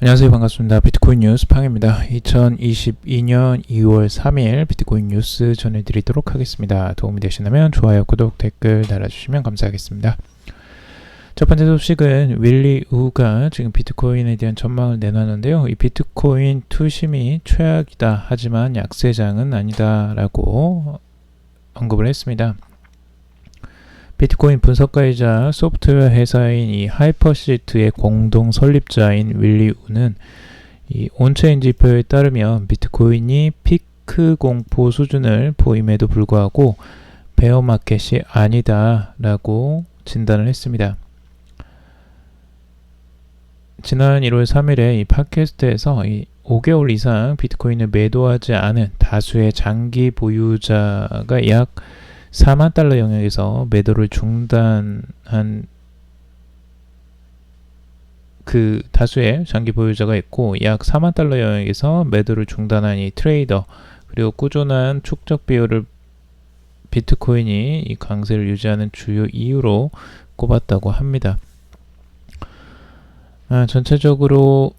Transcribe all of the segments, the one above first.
안녕하세요. 반갑습니다. 비트코인 뉴스 팡입니다. 2022년 2월 3일 비트코인 뉴스 전해드리도록 하겠습니다. 도움이 되시다면 좋아요, 구독, 댓글 달아주시면 감사하겠습니다. 첫 번째 소식은 윌리 우가 지금 비트코인에 대한 전망을 내놨는데요. 이 비트코인 투심이 최악이다. 하지만 약세장은 아니다. 라고 언급을 했습니다. 비트코인 분석가이자 소프트웨어 회사인 이 하이퍼시트의 공동 설립자인 윌리 우는 이 온체인 지표에 따르면 비트코인이 피크 공포 수준을 보임에도 불구하고 베어 마켓이 아니다라고 진단을 했습니다. 지난 1월 3일에 이 팟캐스트에서 이 5개월 이상 비트코인을 매도하지 않은 다수의 장기 보유자가 약 4만 달러 영역에서 매도를 중단한 그 다수의 장기 보유자가 있고, 약 4만 달러 영역에서 매도를 중단한 이 트레이더, 그리고 꾸준한 축적 비율을 비트코인이 이 강세를 유지하는 주요 이유로 꼽았다고 합니다. 전체적으로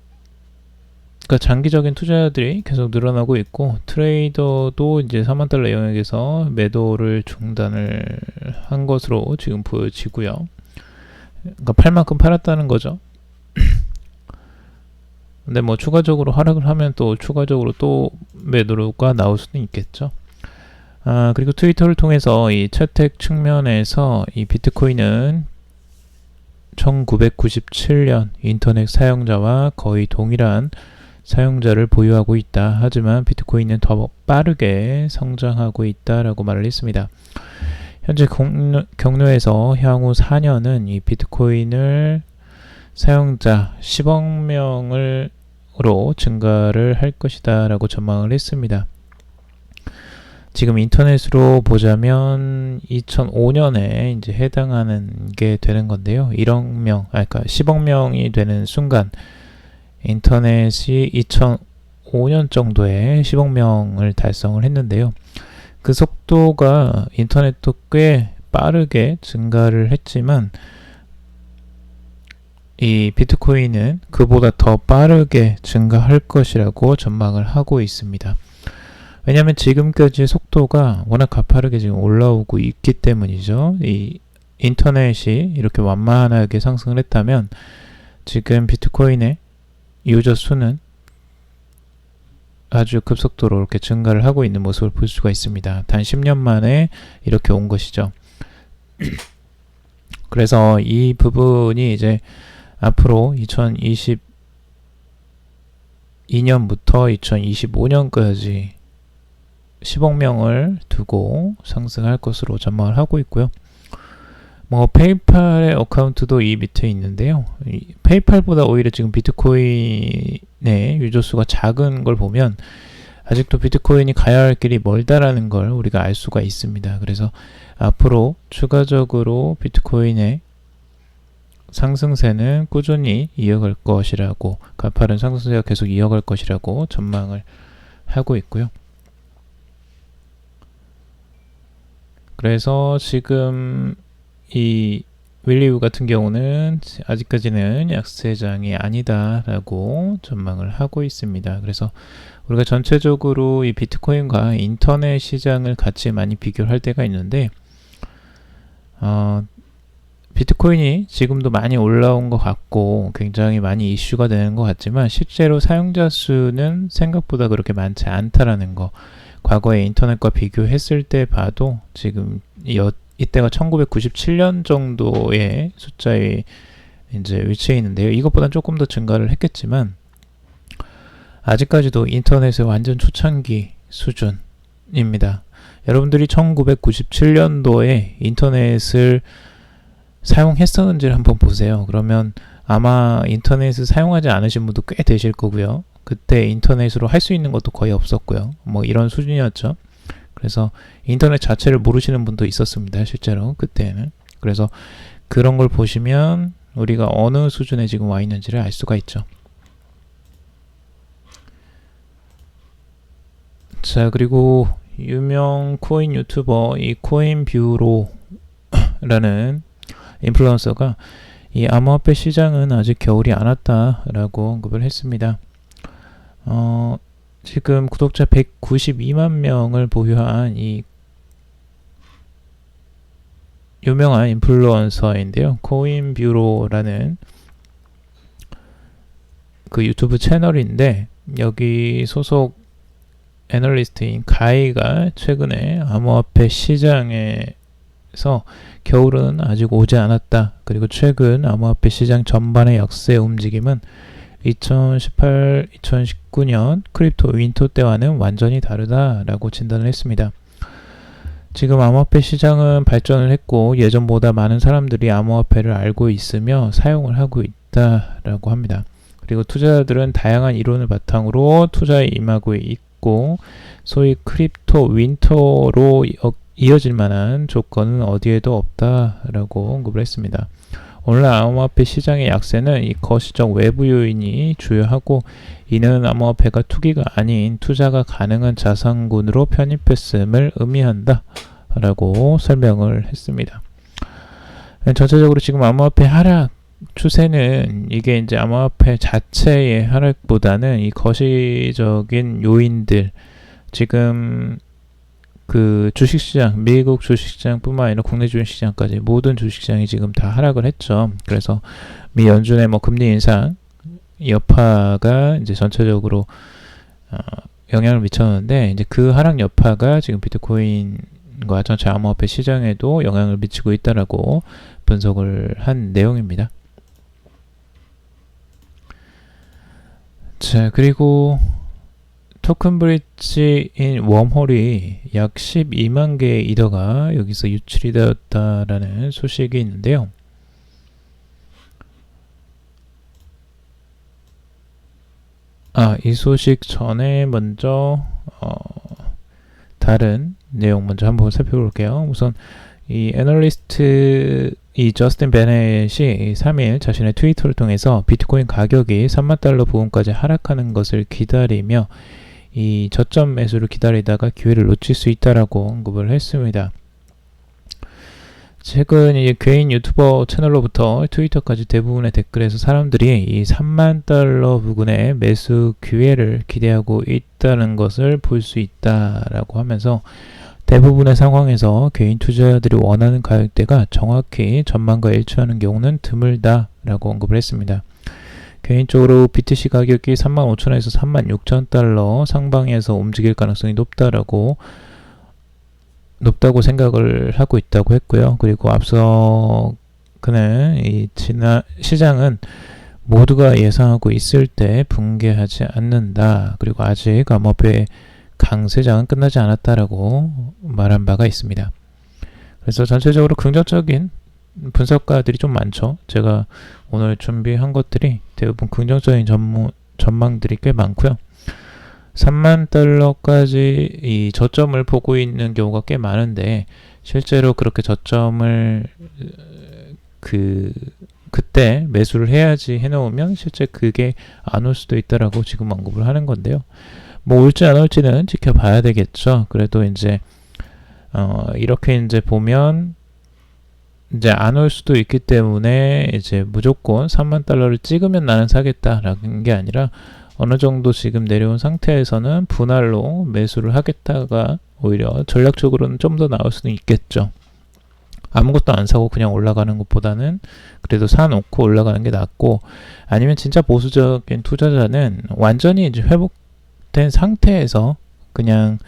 그러니까 장기적인 투자자들이 계속 늘어나고 있고, 트레이더도 이제 4만 달러 영역에서 매도를 중단을 한 것으로 지금 보여지고요. 그러니까 팔 만큼 팔았다는 거죠. 근데 뭐 추가적으로 하락을 하면 또 추가적으로 또 매도가 나올 수는 있겠죠. 그리고 트위터를 통해서 이 채택 측면에서 이 비트코인은 1997년 인터넷 사용자와 거의 동일한 사용자를 보유하고 있다. 하지만 비트코인은 더 빠르게 성장하고 있다라고 말을 했습니다. 현재 경로에서 향후 4년은 이 비트코인을 사용자 10억 명으로 증가를 할 것이다 라고 전망을 했습니다. 지금 인터넷으로 보자면 2005년에 이제 해당하는 게 되는 건데요. 1억 명, 그러니까 10억 명이 되는 순간 인터넷이 2005년 정도에 10억 명을 달성을 했는데요. 그 속도가 인터넷도 꽤 빠르게 증가를 했지만 이 비트코인은 그보다 더 빠르게 증가할 것이라고 전망을 하고 있습니다. 왜냐하면 지금까지의 속도가 워낙 가파르게 지금 올라오고 있기 때문이죠. 이 인터넷이 이렇게 완만하게 상승을 했다면 지금 비트코인의 유저 수는 아주 급속도로 이렇게 증가를 하고 있는 모습을 볼 수가 있습니다. 단 10년 만에 이렇게 온 것이죠. 그래서 이 부분이 이제 앞으로 2022년부터 2025년까지 10억 명을 두고 상승할 것으로 전망을 하고 있고요. 뭐 페이팔의 어카운트도 이 밑에 있는데요. 페이팔보다 오히려 지금 비트코인의 유저 수가 작은 걸 보면 아직도 비트코인이 가야 할 길이 멀다라는 걸 우리가 알 수가 있습니다. 그래서 앞으로 추가적으로 비트코인의 상승세는 꾸준히 이어갈 것이라고, 가파른 상승세가 계속 이어갈 것이라고 전망을 하고 있고요. 그래서 지금 이 윌리우 같은 경우는 아직까지는 약세장이 아니다라고 전망을 하고 있습니다. 그래서 우리가 전체적으로 이 비트코인과 인터넷 시장을 같이 많이 비교를 할 때가 있는데, 비트코인이 지금도 많이 올라온 것 같고 굉장히 많이 이슈가 되는 것 같지만 실제로 사용자 수는 생각보다 그렇게 많지 않다라는 거, 과거에 인터넷과 비교했을 때 봐도 지금 이때가 1997년 정도의 숫자에 이제 위치해 있는데요. 이것보다는 조금 더 증가를 했겠지만 아직까지도 인터넷의 완전 초창기 수준입니다. 여러분들이 1997년도에 인터넷을 사용했었는지를 한번 보세요. 그러면 아마 인터넷을 사용하지 않으신 분도 꽤 되실 거고요. 그때 인터넷으로 할 수 있는 것도 거의 없었고요. 뭐 이런 수준이었죠. 그래서 인터넷 자체를 모르시는 분도 있었습니다. 실제로 그때는. 그래서 그런 걸 보시면 우리가 어느 수준에 지금 와 있는지를 알 수가 있죠. 자, 그리고 유명 코인 유튜버 이 코인뷰로라는 인플루언서가 이 암호화폐 시장은 아직 겨울이 안 왔다라고 언급을 했습니다. 지금 구독자 192만 명을 보유한 이 유명한 인플루언서인데요. 코인뷰로라는 그 유튜브 채널인데, 여기 소속 애널리스트인 가이가 최근에 암호화폐 시장에서 겨울은 아직 오지 않았다, 그리고 최근 암호화폐 시장 전반의 역세 움직임은 2018, 2019년 크립토 윈터 때와는 완전히 다르다라고 진단을 했습니다. 지금 암호화폐 시장은 발전을 했고 예전보다 많은 사람들이 암호화폐를 알고 있으며 사용을 하고 있다라고 합니다. 그리고 투자자들은 다양한 이론을 바탕으로 투자에 임하고 있고, 소위 크립토 윈터로 이어질 만한 조건은 어디에도 없다라고 언급을 했습니다. 오늘날 암호화폐 시장의 약세는 이 거시적 외부 요인이 주요하고, 이는 암호화폐가 투기가 아닌 투자가 가능한 자산군으로 편입했음을 의미한다 라고 설명을 했습니다. 전체적으로 지금 암호화폐 하락 추세는 이게 이제 암호화폐 자체의 하락보다는 이 거시적인 요인들, 지금 그 주식시장, 미국 주식시장뿐만 아니라 국내 주식시장까지 모든 주식시장이 지금 다 하락을 했죠. 그래서 미 연준의 금리 인상 여파가 이제 전체적으로 영향을 미쳤는데, 이제 그 하락 여파가 지금 비트코인과 전체 암호화폐 시장에도 영향을 미치고 있다라고 분석을 한 내용입니다. 자, 그리고 토큰 브릿지인 웜홀이 약 12만 개의 이더가 여기서 유출이 되었다라는 소식이 있는데요. 이 소식 전에 먼저 다른 내용 먼저 한번 살펴볼게요. 우선 이 애널리스트 이 저스틴 베넷이 3일 자신의 트위터를 통해서 비트코인 가격이 3만 달러 부근까지 하락하는 것을 기다리며 이 저점 매수를 기다리다가 기회를 놓칠 수 있다라고 언급을 했습니다. 최근 이 개인 유튜버 채널로부터 트위터까지 대부분의 댓글에서 사람들이 이 3만 달러 부근의 매수 기회를 기대하고 있다는 것을 볼 수 있다라고 하면서, 대부분의 상황에서 개인 투자자들이 원하는 가격대가 정확히 전망과 일치하는 경우는 드물다라고 언급을 했습니다. 개인적으로 BTC 가격이 35,000에서 36,000달러 상방에서 움직일 가능성이 높다고 생각을 하고 있다고 했고요. 그리고 앞서 그는 시장은 모두가 예상하고 있을 때 붕괴하지 않는다, 그리고 아직 암호화폐 강세장은 끝나지 않았다라고 말한 바가 있습니다. 그래서 전체적으로 긍정적인 분석가들이 좀 많죠. 제가 오늘 준비한 것들이 대부분 긍정적인 전망들이 꽤 많고요. 3만 달러까지 이 저점을 보고 있는 경우가 꽤 많은데, 실제로 그렇게 저점을 그때 매수를 해야지 해놓으면 실제 그게 안 올 수도 있다라고 지금 언급을 하는 건데요. 뭐 올지 안 올지는 지켜봐야 되겠죠. 그래도 이제 이렇게 이제 보면 이제 안 올 수도 있기 때문에 이제 무조건 3만 달러를 찍으면 나는 사겠다라는 게 아니라, 어느 정도 지금 내려온 상태에서는 분할로 매수를 하겠다가 오히려 전략적으로는 좀 더 나올 수는 있겠죠. 아무것도 안 사고 그냥 올라가는 것보다는 그래도 사놓고 올라가는 게 낫고, 아니면 진짜 보수적인 투자자는 완전히 이제 회복된 상태에서 그냥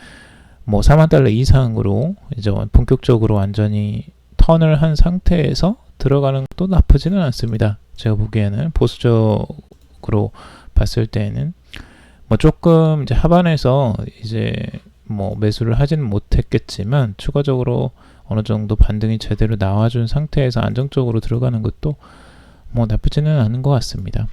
뭐 4만 달러 이상으로 이제 본격적으로 완전히 턴을 한 상태에서 들어가는 것도 나쁘지는 않습니다. 제가 보기에는 보수적으로 봤을 때는 뭐 조금 이제 하반에서 이제 뭐 매수를 하지는 못했겠지만, 추가적으로 어느 정도 반등이 제대로 나와준 상태에서 안정적으로 들어가는 것도 뭐 나쁘지는 않은 것 같습니다.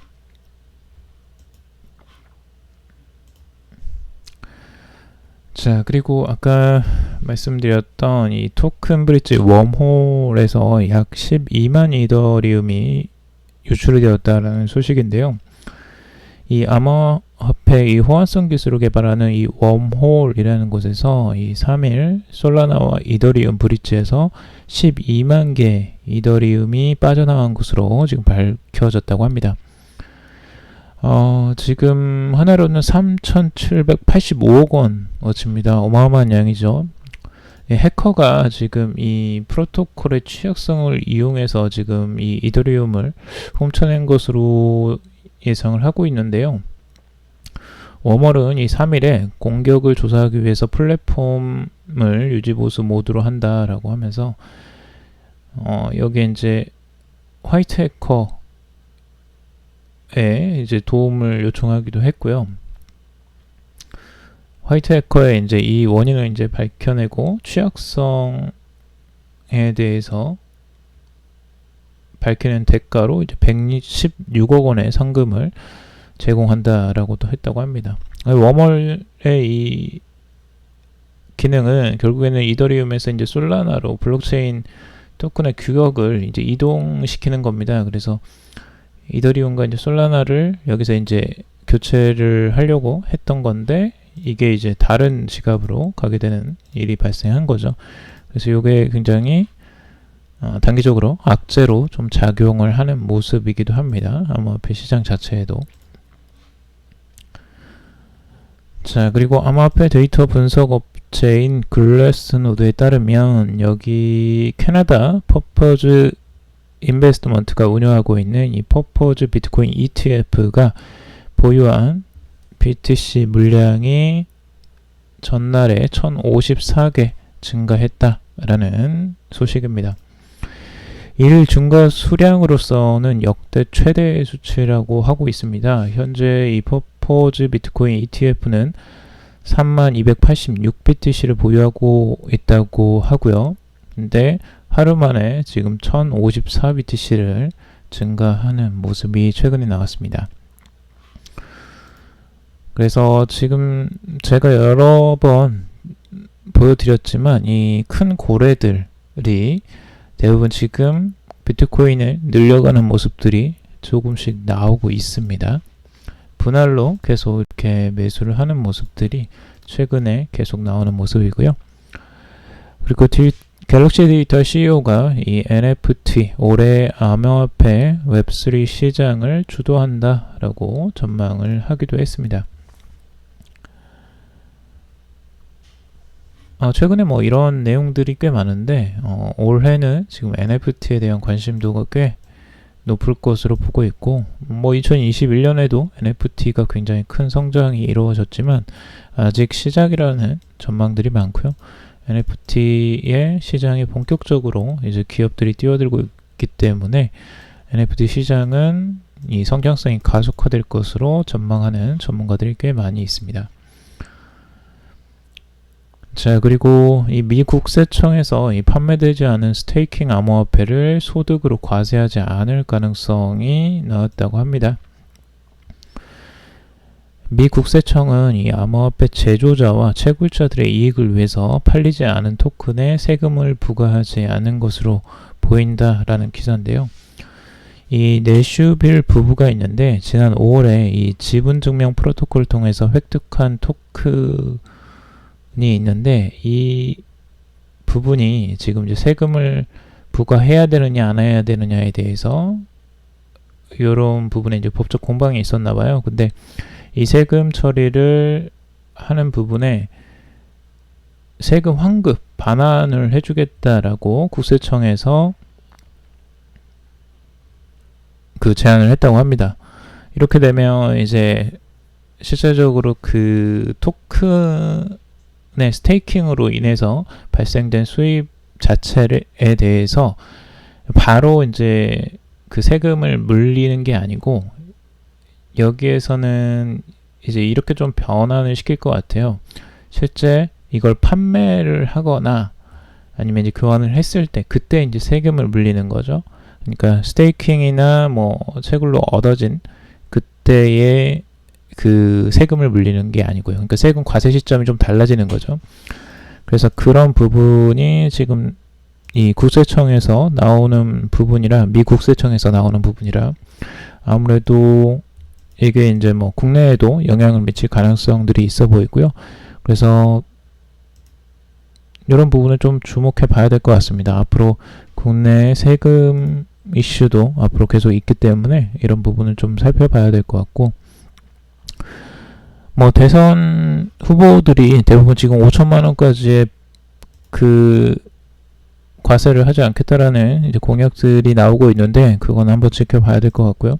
자, 그리고 아까 말씀드렸던 이 토큰 브릿지 웜홀에서 약 12만 이더리움이 유출이 되었다라는 소식인데요. 이 암호화폐 암호화폐 이 호환성 기술을 개발하는 이 웜홀이라는 곳에서 이 3일 솔라나와 이더리움 브릿지에서 12만 개 이더리움이 빠져나간 것으로 지금 밝혀졌다고 합니다. 지금 하나로는 3,785억 원어치입니다. 어마어마한 양이죠. 해커가 지금 이 프로토콜의 취약성을 이용해서 지금 이 이더리움을 훔쳐낸 것으로 예상을 하고 있는데요. 웜홀은 이 3일에 공격을 조사하기 위해서 플랫폼을 유지보수 모드로 한다라고 하면서 여기에 이제 화이트 해커에 이제 도움을 요청하기도 했고요. 화이트 해커의 이제 이 원인을 이제 밝혀내고 취약성에 대해서 밝히는 대가로 이제 116억 원의 상금을 제공한다라고도 했다고 합니다. 웜홀의 이 기능은 결국에는 이더리움에서 이제 솔라나로 블록체인 토큰의 규격을 이제 이동시키는 겁니다. 그래서 이더리움과 이제 솔라나를 여기서 이제 교체를 하려고 했던 건데 이게 이제 다른 지갑으로 가게 되는 일이 발생한 거죠. 그래서 이게 굉장히 단기적으로 악재로 좀 작용을 하는 모습이기도 합니다. 암호화폐 시장 자체에도. 자, 그리고 암호화폐 데이터 분석 업체인 글래스노드에 따르면 여기 캐나다 퍼포즈 인베스트먼트가 운영하고 있는 이 퍼포즈 비트코인 ETF가 보유한 BTC 물량이 전날에 1054개 증가했다라는 소식입니다. 일 증가 수량으로서는 역대 최대 수치라고 하고 있습니다. 현재 이 퍼포즈 비트코인 ETF는 3286BTC를 보유하고 있다고 하고요. 근데 하루 만에 지금 1054BTC를 증가하는 모습이 최근에 나왔습니다. 그래서 지금 제가 여러 번 보여드렸지만 이 큰 고래들이 대부분 지금 비트코인을 늘려가는 모습들이 조금씩 나오고 있습니다. 분할로 계속 이렇게 매수를 하는 모습들이 최근에 계속 나오는 모습이고요. 그리고 갤럭시 디지털 CEO가 이 NFT 올해 암호화폐 웹3 시장을 주도한다라고 전망을 하기도 했습니다. 최근에 뭐 이런 내용들이 꽤 많은데 올해는 지금 NFT에 대한 관심도가 꽤 높을 것으로 보고 있고, 뭐 2021년에도 NFT가 굉장히 큰 성장이 이루어졌지만 아직 시작이라는 전망들이 많고요. NFT의 시장이 본격적으로 이제 기업들이 뛰어들고 있기 때문에 NFT 시장은 이 성장성이 가속화될 것으로 전망하는 전문가들이 꽤 많이 있습니다. 자, 그리고 이 미 국세청에서 이 판매되지 않은 스테이킹 암호화폐를 소득으로 과세하지 않을 가능성이 나왔다고 합니다. 미 국세청은 이 암호화폐 제조자와 채굴자들의 이익을 위해서 팔리지 않은 토큰에 세금을 부과하지 않은 것으로 보인다라는 기사인데요. 이 내슈빌 부부가 있는데 지난 5월에 이 지분증명 프로토콜을 통해서 획득한 토큰이 있는데 이 부분이 지금 이제 세금을 부과해야 되느냐 안 해야 되느냐에 대해서 이런 부분에 이제 법적 공방이 있었나 봐요. 근데 이 세금 처리를 하는 부분에 세금 환급 반환을 해주겠다라고 국세청에서 그 제안을 했다고 합니다. 이렇게 되면 이제 실질적으로 그 토큰의 스테이킹으로 인해서 발생된 수입 자체에 대해서 바로 이제 그 세금을 물리는 게 아니고 여기에서는 이제 이렇게 좀 변환을 시킬 것 같아요. 실제 이걸 판매를 하거나 아니면 이제 교환을 했을 때 그때 이제 세금을 물리는 거죠. 그러니까 스테이킹이나 뭐 채굴로 얻어진 그때의 그 세금을 물리는 게 아니고요. 그러니까 세금 과세 시점이 좀 달라지는 거죠. 그래서 그런 부분이 지금 이 국세청에서 나오는 부분이라 미 국세청에서 나오는 부분이라 아무래도 이게 이제 뭐 국내에도 영향을 미칠 가능성들이 있어 보이고요. 그래서 이런 부분을 좀 주목해 봐야 될 것 같습니다. 앞으로 국내 세금 이슈도 앞으로 계속 있기 때문에 이런 부분을 좀 살펴봐야 될 것 같고, 뭐 대선 후보들이 대부분 지금 5천만 원까지의 그 과세를 하지 않겠다라는 이제 공약들이 나오고 있는데, 그건 한번 지켜봐야 될 것 같고요.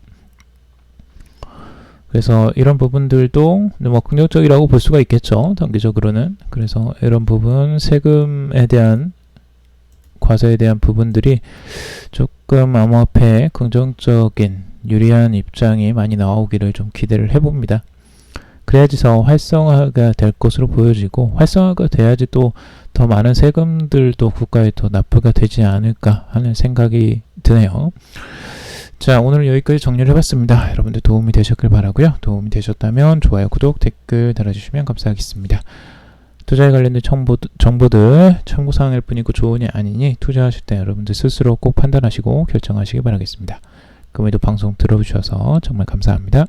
그래서 이런 부분들도 뭐 긍정적이라고 볼 수가 있겠죠, 단기적으로는. 그래서 이런 부분, 세금에 대한, 과세에 대한 부분들이 조금 암호화폐에 긍정적인 유리한 입장이 많이 나오기를 좀 기대를 해봅니다. 그래야지 더 활성화가 될 것으로 보여지고, 활성화가 돼야지 또 더 많은 세금들도 국가에 더 납부가 되지 않을까 하는 생각이 드네요. 자, 오늘 여기까지 정리를 해봤습니다. 여러분들 도움이 되셨길 바라고요. 도움이 되셨다면 좋아요, 구독, 댓글 달아주시면 감사하겠습니다. 투자에 관련된 정보들 참고사항일 뿐이고 조언이 아니니 투자하실 때 여러분들 스스로 꼭 판단하시고 결정하시기 바라겠습니다. 금요일도 방송 들어주셔서 정말 감사합니다.